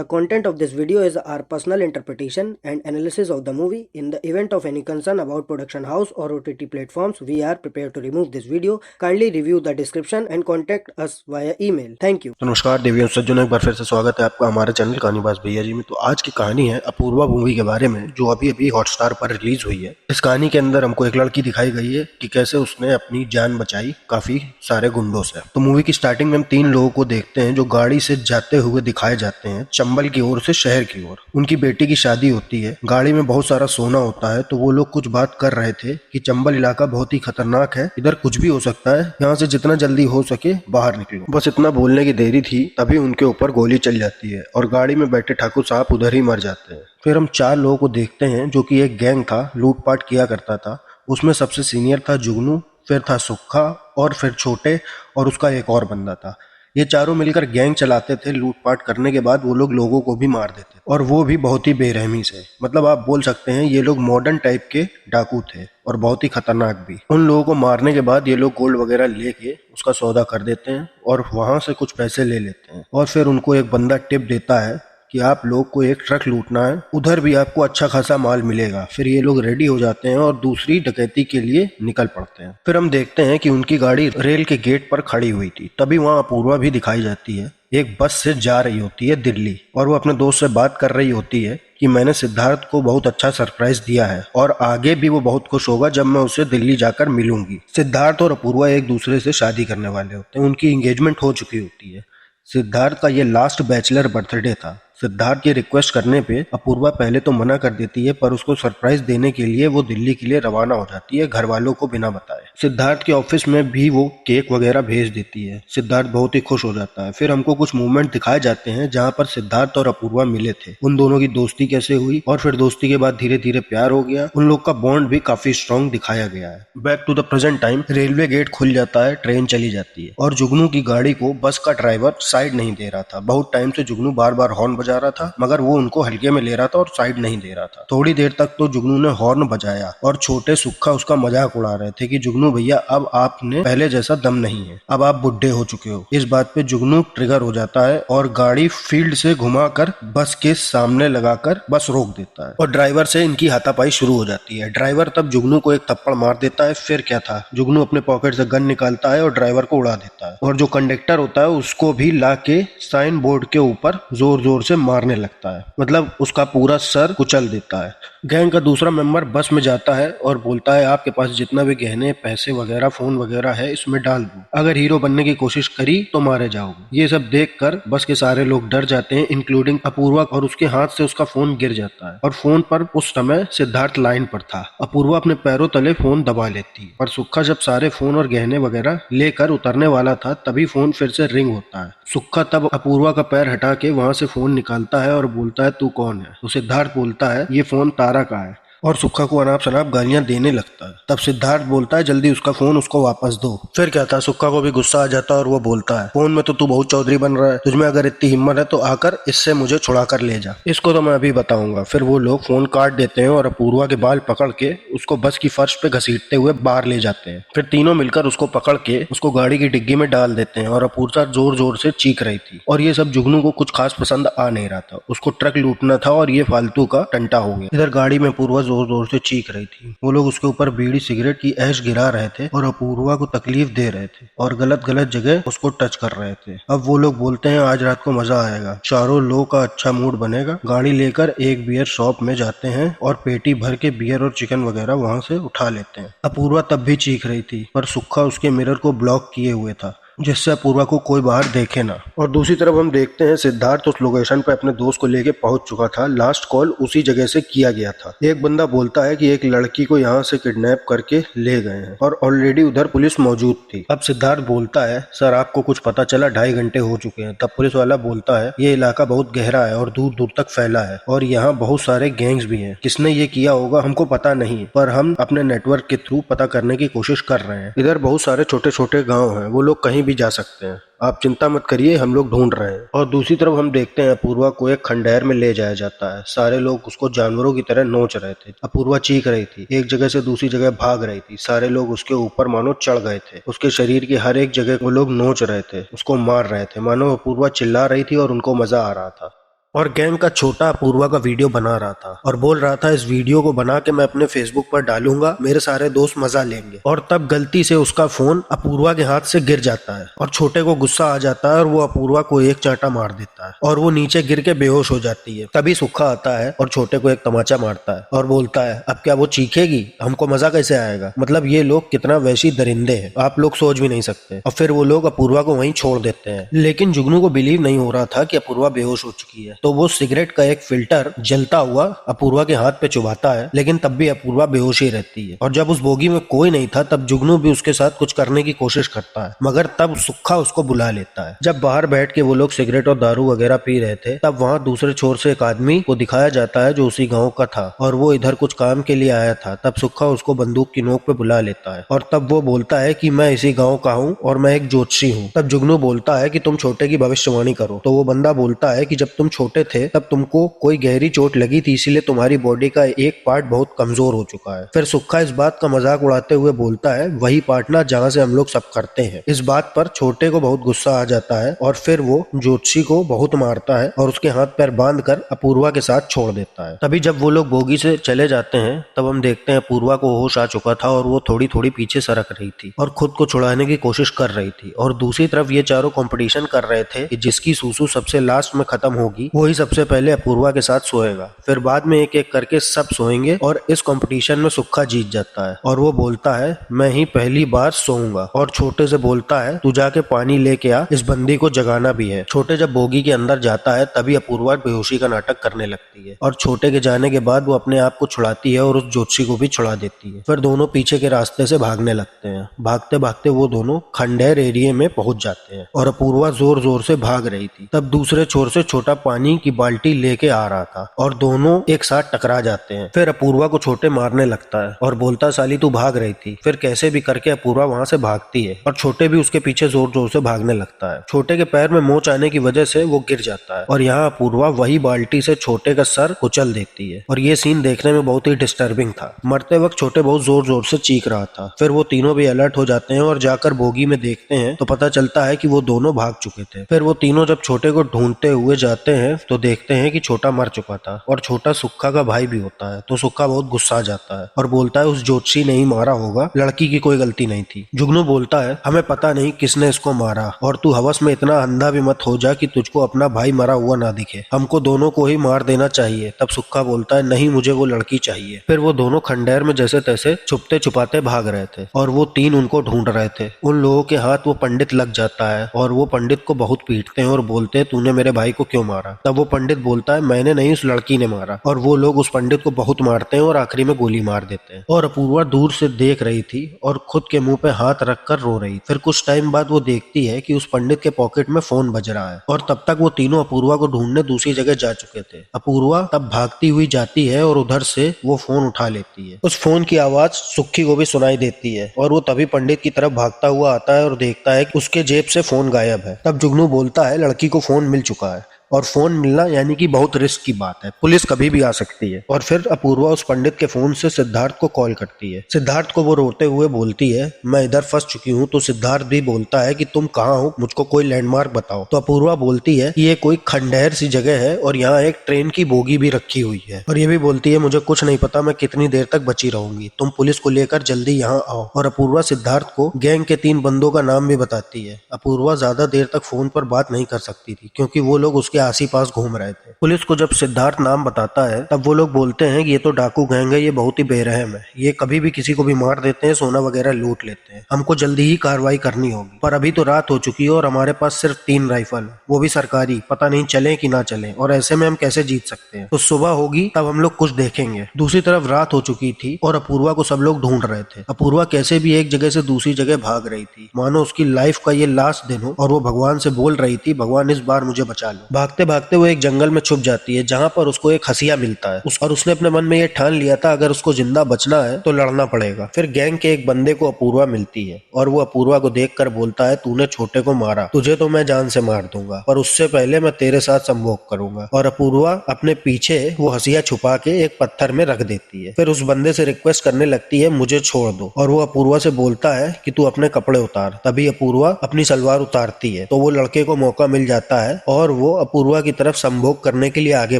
The content of this video is our personal interpretation and analysis of the movie. In the event of any concern about production house or OTT platforms, we are prepared to remove this video. Kindly review the description and contact us via email. Thank you. तो नमस्कार देवियों सज्जनों, एक बार फिर से स्वागत है आपका हमारे चैनल कहानीबाज भैया जी में। तो आज की कहानी है अपूर्वा मूवी के बारे में, जो अभी अभी हॉटस्टार पर रिलीज हुई है। इस कहानी के अंदर हमको एक लड़की दिखाई गई है कि कैसे उसने अपनी जान बचाई काफी सारे गुंडों से। तो मूवी की स्टार्टिंग में हम 3 लोगों को देखते हैं जो गाड़ी से जाते हुए दिखाए जाते हैं चंबल की ओर से शहर की ओर। उनकी बेटी की शादी होती है, गाड़ी में बहुत सारा सोना होता है। तो वो लोग कुछ बात कर रहे थे कि चंबल इलाका बहुत ही खतरनाक है, इधर कुछ भी हो सकता है, यहाँ से जितना जल्दी हो सके बाहर निकलो। बस इतना बोलने की देरी थी, तभी उनके ऊपर गोली चल जाती है और गाड़ी में बैठे ठाकुर साहब उधर ही मर जाते हैं। फिर हम 4 लोगों को देखते हैं जो कि एक गैंग था, लूटपाट किया करता था। उसमें सबसे सीनियर था जुगनू, फिर था सुक्खा और फिर छोटे और उसका एक और बंदा था। ये चारों मिलकर गैंग चलाते थे। लूटपाट करने के बाद वो लोगों को भी मार देते, और वो भी बहुत ही बेरहमी से। मतलब आप बोल सकते हैं ये लोग मॉडर्न टाइप के डाकू थे और बहुत ही खतरनाक भी। उन लोगों को मारने के बाद ये लोग गोल्ड वगैरह लेके उसका सौदा कर देते हैं और वहां से कुछ पैसे ले लेते हैं। और फिर उनको एक बंदा टिप देता है कि आप लोग को एक ट्रक लूटना है, उधर भी आपको अच्छा खासा माल मिलेगा। फिर ये लोग रेडी हो जाते हैं और दूसरी डकैती के लिए निकल पड़ते हैं। फिर हम देखते हैं कि उनकी गाड़ी रेल के गेट पर खड़ी हुई थी, तभी वहाँ अपूर्वा भी दिखाई जाती है। एक बस से जा रही होती है दिल्ली, और वो अपने दोस्त से बात कर रही होती है कि मैंने सिद्धार्थ को बहुत अच्छा सरप्राइज दिया है और आगे भी वो बहुत खुश होगा जब मैं उसे दिल्ली जाकर मिलूंगी। सिद्धार्थ और अपूर्वा एक दूसरे से शादी करने वाले होते हैं, उनकी एंगेजमेंट हो चुकी होती है। सिद्धार्थ का ये लास्ट बैचलर बर्थडे था। सिद्धार्थ की रिक्वेस्ट करने पे अपूर्वा पहले तो मना कर देती है, पर उसको सरप्राइज देने के लिए वो दिल्ली के लिए रवाना हो जाती है घर वालों को बिना बताए। सिद्धार्थ के ऑफिस में भी वो केक वगैरह भेज देती है। सिद्धार्थ बहुत ही खुश हो जाता है। फिर हमको कुछ मूवमेंट दिखाए जाते हैं जहाँ पर सिद्धार्थ और अपूर्वा मिले थे, उन दोनों की दोस्ती कैसे हुई, और फिर दोस्ती के बाद धीरे धीरे प्यार हो गया। उन लोग का बॉन्ड भी काफी स्ट्रॉन्ग दिखाया गया है। Back to the present time, railway gate खुल जाता है, ट्रेन चली जाती है और जुगनू की गाड़ी को बस का ड्राइवर साइड नहीं दे रहा था। बहुत टाइम से जुगनू बार बार हॉर्न बजा रहा था, मगर वो उनको हल्के में ले रहा था और साइड नहीं दे रहा था। थोड़ी देर तक तो जुगनू ने हॉर्न बजाया और छोटे सुक्खा उसका मजाक उड़ा रहे थे कि जुगनू भैया अब आपने पहले जैसा दम नहीं है, अब आप बुढ़े हो चुके हो। इस बात पे जुगनू ट्रिगर हो जाता है और गाड़ी फील्ड से घुमाकर बस के सामने लगाकर बस रोक देता है और ड्राइवर से इनकी हाथापाई शुरू हो जाती है। ड्राइवर तब जुगनू को एक थप्पड़ मार देता है। फिर क्या था, जुगनू अपने पॉकेट से गन निकालता है और ड्राइवर को उड़ा देता है, और जो कंडक्टर होता है उसको भी ला के साइन बोर्ड के ऊपर जोर जोर से मारने लगता है। मतलब उसका पूरा सर कुचल देता है। गैंग का दूसरा मेंबर बस में जाता है और बोलता है आपके पास जितना भी गहने पैसे वगैरह फोन वगैरह है इसमें डाल दो, अगर हीरो बनने की कोशिश करी तो मारे जाओगे। ये सब देखकर बस के सारे लोग डर जाते हैं, इंक्लूडिंग अपूर्वा, और उसके हाथ से उसका फोन गिर जाता है और फोन पर उस समय सिद्धार्थ लाइन पर था। अपूर्वा अपने पैरों तले फोन दबा लेती है और सुक्खा जब सारे फोन और गहने वगैरह लेकर उतरने वाला था तभी फोन फिर से रिंग होता है। सुक्खा तब अपूर्वा का पैर हटा के वहां से फोन निकालता है और बोलता है तू कौन है। तो सिद्धार्थ बोलता है ये फोन तारा का है, और सुक्खा को अनाप शनाप गालियां देने लगता है। तब सिद्धार्थ बोलता है जल्दी उसका फोन उसको वापस दो। फिर क्या था, सुक्खा को भी गुस्सा आ जाता है और वो बोलता है फोन में तो तू बहुत चौधरी बन रहा है, तुझमें अगर इतनी हिम्मत है तो आकर इससे मुझे छुड़ा कर ले जा, इसको तो मैं अभी बताऊंगा। फिर वो लोग फोन काट देते हैं और अपूर्वा के बाल पकड़ के उसको बस की फर्श पे घसीटते हुए बाहर ले जाते हैं। फिर तीनों मिलकर उसको पकड़ के उसको गाड़ी की डिग्गी में डाल देते हैं और अपूर्वा जोर जोर से चीख रही थी। और ये सब जुगनू को कुछ खास पसंद आ नहीं रहा था, उसको ट्रक लूटना था और ये फालतू का टंटा हो गया। इधर गाड़ी में अपूर्वा जोर जोर से चीख रही थी। वो लोग उसके ऊपर बीड़ी सिगरेट की ऐश गिरा रहे थे और अपूर्वा को तकलीफ दे रहे थे और गलत गलत जगह उसको टच कर रहे थे। अब वो लोग बोलते हैं आज रात को मजा आएगा, चारों लोग का अच्छा मूड बनेगा। गाड़ी लेकर एक बियर शॉप में जाते हैं और पेटी भर के बियर और चिकन वगैरह वहां से उठा लेते हैं। अपूर्वा तब भी चीख रही थी, पर सुक्खा उसके मिरर को ब्लॉक किए हुए था जिससे अपूर्वा को कोई बाहर देखे ना। और दूसरी तरफ हम देखते हैं सिद्धार्थ उस लोकेशन पर अपने दोस्त को लेके पहुंच चुका था। लास्ट कॉल उसी जगह से किया गया था। एक बंदा बोलता है कि एक लड़की को यहाँ से किडनैप करके ले गए हैं और ऑलरेडी उधर पुलिस मौजूद थी। अब सिद्धार्थ बोलता है सर आपको कुछ पता चला, 2.5 घंटे हो चुके हैं। तब पुलिस वाला बोलता है ये इलाका बहुत गहरा है और दूर दूर तक फैला है और यहाँ बहुत सारे गैंग्स भी हैं, किसने ये किया होगा हमको पता नहीं, पर हम अपने नेटवर्क के थ्रू पता करने की कोशिश कर रहे हैं। इधर बहुत सारे छोटे छोटे गाँव हैं, वो लोग कहीं भी जा सकते हैं, आप चिंता मत करिए, हम लोग ढूंढ रहे हैं। और दूसरी तरफ हम देखते हैं अपूर्वा को एक खंडहर में ले जाया जाता है। सारे लोग उसको जानवरों की तरह नोच रहे थे। अपूर्वा चीख रही थी, एक जगह से दूसरी जगह भाग रही थी। सारे लोग उसके ऊपर मानो चढ़ गए थे। उसके शरीर की हर एक जगह वो लोग नोच रहे थे, उसको मार रहे थे। मानो अपूर्वा चिल्ला रही थी और उनको मजा आ रहा था। और गैंग का छोटा अपूर्वा का वीडियो बना रहा था और बोल रहा था इस वीडियो को बना के मैं अपने फेसबुक पर डालूंगा, मेरे सारे दोस्त मजा लेंगे। और तब गलती से उसका फोन अपूर्वा के हाथ से गिर जाता है और छोटे को गुस्सा आ जाता है और वो अपूर्वा को एक चांटा मार देता है और वो नीचे गिर के बेहोश हो जाती है। तभी सुक्खा आता है और छोटे को एक तमाचा मारता है और बोलता है अब क्या वो चीखेगी, हमको मजा कैसे आएगा। मतलब ये लोग कितना वैसी दरिंदे हैं, आप लोग सोच भी नहीं सकते। और फिर वो लोग अपूर्वा को वहीं छोड़ देते हैं। लेकिन जुगनू को बिलीव नहीं हो रहा था कि अपूर्वा बेहोश हो चुकी है, तो वो सिगरेट का एक फिल्टर जलता हुआ अपूर्वा के हाथ पे चुभाता है, लेकिन तब भी अपूर्वा बेहोश ही रहती है। और जब उस बोगी में कोई नहीं था तब जुगनू भी उसके साथ कुछ करने की कोशिश करता है, मगर तब सुक्खा उसको बुला लेता है। जब बाहर बैठ के वो लोग सिगरेट और दारू वगैरह पी रहे थे तब वहाँ दूसरे छोर से एक आदमी को दिखाया जाता है जो उसी गाँव का था और वो इधर कुछ काम के लिए आया था। तब सुक्खा उसको बंदूक की नोक पे बुला लेता है और तब वो बोलता है कि मैं इसी गाँव का हूँ और मैं एक ज्योतिषी हूँ। तब जुगनू बोलता है कि तुम छोटे की भविष्यवाणी करो। तो वो बंदा बोलता है कि जब तुम छोटे थे तब तुमको कोई गहरी चोट लगी थी, इसीलिए तुम्हारी बॉडी का एक पार्ट बहुत कमजोर हो चुका है। फिर सुक्खा इस बात का मजाक उड़ाते हुए बोलता है वही पार्ट ना जहाँ से हम लोग सब करते हैं। इस बात पर छोटे को बहुत गुस्सा आ जाता है और फिर वो ज्योतिषी को बहुत मारता है और उसके हाथ पैर बांध कर अपूर्वा के साथ छोड़ देता है। तभी जब वो लोग बोगी से चले जाते हैं तब हम देखते हैं अपूर्वा को होश आ चुका था और वो थोड़ी थोड़ी पीछे सरक रही थी और खुद को छुड़ाने की कोशिश कर रही थी। और दूसरी तरफ ये चारों कंपटीशन कर रहे थे कि जिसकी सूसू सबसे लास्ट में खत्म होगी वही सबसे पहले अपूर्वा के साथ सोएगा। फिर बाद में एक एक करके सब सोएंगे और इस कंपटीशन में सुक्खा जीत जाता है और वो बोलता है मैं ही पहली बार सोऊंगा। और छोटे से बोलता है तू जाके पानी लेके आ, इस बंदी को जगाना भी है। छोटे जब बोगी के अंदर जाता है तभी अपूर्वा बेहोशी का नाटक करने लगती है और छोटे के जाने के बाद वो अपने आप को छुड़ाती है और उस ज्योतिषी को भी छुड़ा देती है। फिर दोनों पीछे के रास्ते से भागने लगते हैं। भागते भागते वो दोनों खंडेर एरिया में पहुंच जाते हैं और अपूर्वा जोर जोर से भाग रही थी। तब दूसरे छोर से छोटा पानी की बाल्टी लेके आ रहा था और दोनों एक साथ टकरा जाते हैं। फिर अपूर्वा को छोटे मारने लगता है और बोलता साली तू भाग रही थी। फिर कैसे भी करके अपूर्वा वहां से भागती है और छोटे भी उसके पीछे जोर जोर से भागने लगता है। छोटे के पैर में मोच आने की वजह से वो गिर जाता है और यहाँ अपूर्वा वही बाल्टी से छोटे का सर कुचल देती है और ये सीन देखने में बहुत ही डिस्टर्बिंग था। मरते वक्त छोटे बहुत जोर जोर से चीख रहा था। फिर वो तीनों भी अलर्ट हो जाते हैं और जाकर बोगी में देखते हैं तो पता चलता है कि वो दोनों भाग चुके थे। फिर वो तीनों जब छोटे को ढूंढते हुए जाते हैं तो देखते हैं कि छोटा मर चुका था और छोटा सुक्खा का भाई भी होता है। तो सुक्खा बहुत गुस्सा आ जाता है और बोलता है उस ज्योतिषी ने ही मारा होगा, लड़की की कोई गलती नहीं थी। जुगनू बोलता है हमें पता नहीं किसने इसको मारा और तू हवस में इतना अंधा भी मत हो जा कि तुझको अपना भाई मरा हुआ ना दिखे, हमको दोनों को ही मार देना चाहिए। तब सुक्खा बोलता है नहीं, मुझे वो लड़की चाहिए। फिर वो दोनों खंडेर में जैसे तैसे छुपते छुपाते भाग रहे थे और वो तीन उनको ढूंढ रहे थे। उन लोगों के हाथ वो पंडित लग जाता है और वो पंडित को बहुत पीटते हैं और बोलते हैं तूने मेरे भाई को क्यों मारा। तब वो पंडित बोलता है मैंने नहीं, उस लड़की ने मारा। और वो लोग उस पंडित को बहुत मारते हैं और आखिरी में गोली मार देते हैं। और अपूर्वा दूर से देख रही थी और खुद के मुंह पे हाथ रखकर रो रही। फिर कुछ टाइम बाद वो देखती है कि उस पंडित के पॉकेट में फोन बज रहा है और तब तक वो तीनों अपूर्वा को ढूंढने दूसरी जगह जा चुके थे। अपूर्वा तब भागती हुई जाती है और उधर से वो फोन उठा लेती है। उस फोन की आवाज सुक्खी को भी सुनाई देती है और वो तभी पंडित की तरफ भागता हुआ आता है और देखता है कि उसके जेब से फोन गायब है। तब जुगनू बोलता है लड़की को फोन मिल चुका है और फोन मिलना यानी कि बहुत रिस्क की बात है, पुलिस कभी भी आ सकती है। और फिर अपूर्वा उस पंडित के फोन से सिद्धार्थ को कॉल करती है। सिद्धार्थ को वो रोते हुए बोलती है मैं इधर फंस चुकी हूँ। तो सिद्धार्थ भी बोलता है कि तुम कहाँ हो, मुझको कोई लैंडमार्क बताओ। तो अपूर्वा बोलती है कि ये कोई खंडहर सी जगह है और यहाँ एक ट्रेन की बोगी भी रखी हुई है। और ये भी बोलती है मुझे कुछ नहीं पता मैं कितनी देर तक बची रहूंगी, तुम पुलिस को लेकर जल्दी यहाँ आओ। और अपूर्वा सिद्धार्थ को गैंग के 3 बंदों का नाम भी बताती है। अपूर्वा ज्यादा देर तक फोन पर बात नहीं कर सकती थी क्योंकि वो लोग उसके आस पास घूम रहे थे। पुलिस को जब सिद्धार्थ नाम बताता है तब वो लोग बोलते हैं कि ये तो डाकू गैंग है, ये बहुत ही बेरहम है, ये कभी भी किसी को भी मार देते हैं, सोना वगैरह लूट लेते हैं, हमको जल्दी ही कार्रवाई करनी होगी। पर अभी तो रात हो चुकी है और हमारे पास सिर्फ 3 राइफल, वो भी सरकारी, पता नहीं चले कि ना चले, और ऐसे में हम कैसे जीत सकते हैं। तो सुबह होगी तब हम लोग कुछ देखेंगे। दूसरी तरफ रात हो चुकी थी और अपूर्वा को सब लोग ढूंढ रहे थे। अपूर्वा कैसे भी एक जगह से दूसरी जगह भाग रही थी, मानो उसकी लाइफ का ये लास्ट दिन हो, और वो भगवान से बोल रही थी भगवान इस बार मुझे बचा लो। भागते भागते वो एक जंगल में छुप जाती है जहाँ पर उसको एक हसिया मिलता है और उसने अपने मन में ये ठान लिया था अगर उसको जिंदा बचना है तो लड़ना पड़ेगा। फिर गैंग के एक बंदे को अपूर्वा मिलती है और वो अपूर्वा को देखकर बोलता है तूने छोटे को मारा, तुझे तो मैं जान से मार दूंगा, पर उससे पहले मैं तेरे साथ संभोग करूंगा। और अपूर्वा अपने पीछे वो हसिया छुपा के एक पत्थर में रख देती है। फिर उस बंदे से रिक्वेस्ट करने लगती है मुझे छोड़ दो, और वो अपूर्वा से बोलता है कि तू अपने कपड़े उतार। तभी अपूर्वा अपनी सलवार उतारती है तो वो लड़के को मौका मिल जाता है और वो अपूर्वा की तरफ संभोग करने के लिए आगे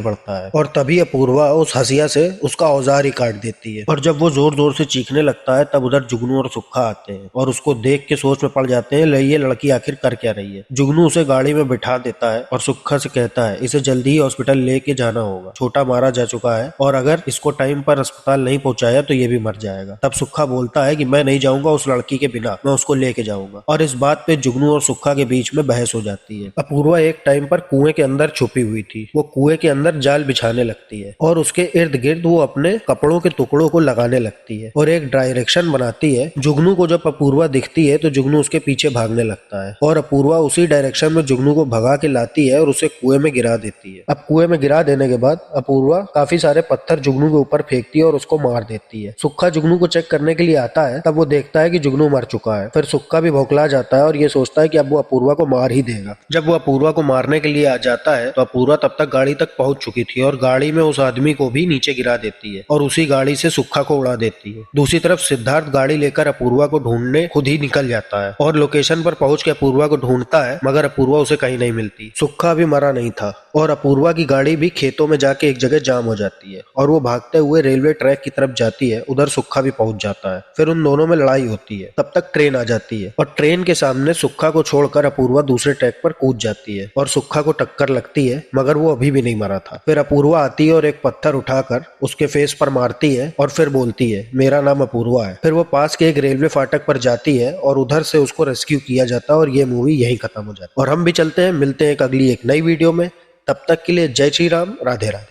बढ़ता है और तभी अपूर्वा उस हसिया से उसका औजार ही काट देती है। और जब वो जोर जोर से चीखने लगता है तब उधर जुगनू और सुक्खा आते हैं और उसको देख के सोच में पड़ जाते हैं ये लड़की आखिर कर क्या रही है। जुगनू उसे गाड़ी में बिठा देता है और सुक्खा से कहता है इसे जल्दी ही हॉस्पिटल लेके जाना होगा, छोटा मारा जा चुका है और अगर इसको टाइम पर अस्पताल नहीं पहुंचाया तो ये भी मर जाएगा। तब सुक्खा बोलता है कि मैं नहीं जाऊंगा उस लड़की के बिना, मैं उसको लेके जाऊंगा। और इस बात पे जुगनू और सुक्खा के बीच में बहस हो जाती है। अपूर्वा एक टाइम पर कुएं के अंदर छुपी हुई थी। वो कुएं के अंदर जाल बिछाने लगती है और उसके इर्द गिर्द वो अपने कपड़ों के टुकड़ों को लगाने लगती है और एक डायरेक्शन बनाती है। जुगनू को जब अपूर्वा दिखती है तो जुगनू उसके पीछे भागने लगता है और अपूर्वा उसी डायरेक्शन में जुगनू को भगा के लाती है और उसे कुएं में गिरा देती है। अब कुएं में गिरा देने के बाद अपूर्वा काफी सारे पत्थर जुगनू के ऊपर फेंकती है और उसको मार देती है। सुक्खा जुगनू को चेक करने के लिए आता है, तब वो देखता है कि जुगनू मर चुका है। फिर सुक्खा भी भौंकला जाता है और ये सोचता है कि अब वो अपूर्वा को मार ही देगा। जब वो अपूर्वा को मारने के लिए आ जाता है तो अपूर्वा तब तक गाड़ी तक पहुंच चुकी थी और गाड़ी में उस आदमी को भी नीचे गिरा देती है और उसी गाड़ी से सुक्खा को उड़ा देती है। दूसरी तरफ सिद्धार्थ गाड़ी लेकर अपूर्वा को ढूंढने खुद ही निकल जाता है और लोकेशन पर पहुंच के अपूर्वा को ढूंढता है, मगर अपूर्वा उसे कहीं नहीं मिलती। सुक्खा भी मरा नहीं था और अपूर्वा की गाड़ी भी खेतों में जाके एक जगह जाम हो जाती है और वो भागते हुए रेलवे ट्रैक की तरफ जाती है। उधर सुक्खा भी पहुंच जाता है। फिर उन दोनों में लड़ाई होती है। तब तक ट्रेन आ जाती है और ट्रेन के सामने सुक्खा को छोड़कर अपूर्वा दूसरे ट्रैक पर कूद जाती है और सुक्खा को टक्कर लगती है, मगर वो अभी भी नहीं मरा था। फिर अपूर्वा आती है और एक पत्थर उठाकर उसके फेस पर मारती है और फिर बोलती है मेरा नाम अपूर्वा है। फिर वो पास के एक रेलवे फाटक पर जाती है और उधर से उसको रेस्क्यू किया जाता है और ये मूवी यहीं खत्म हो जाती है। और हम भी चलते हैं, मिलते हैं एक अगली एक नई वीडियो में। तब तक के लिए जय श्री राम, राधे राधे।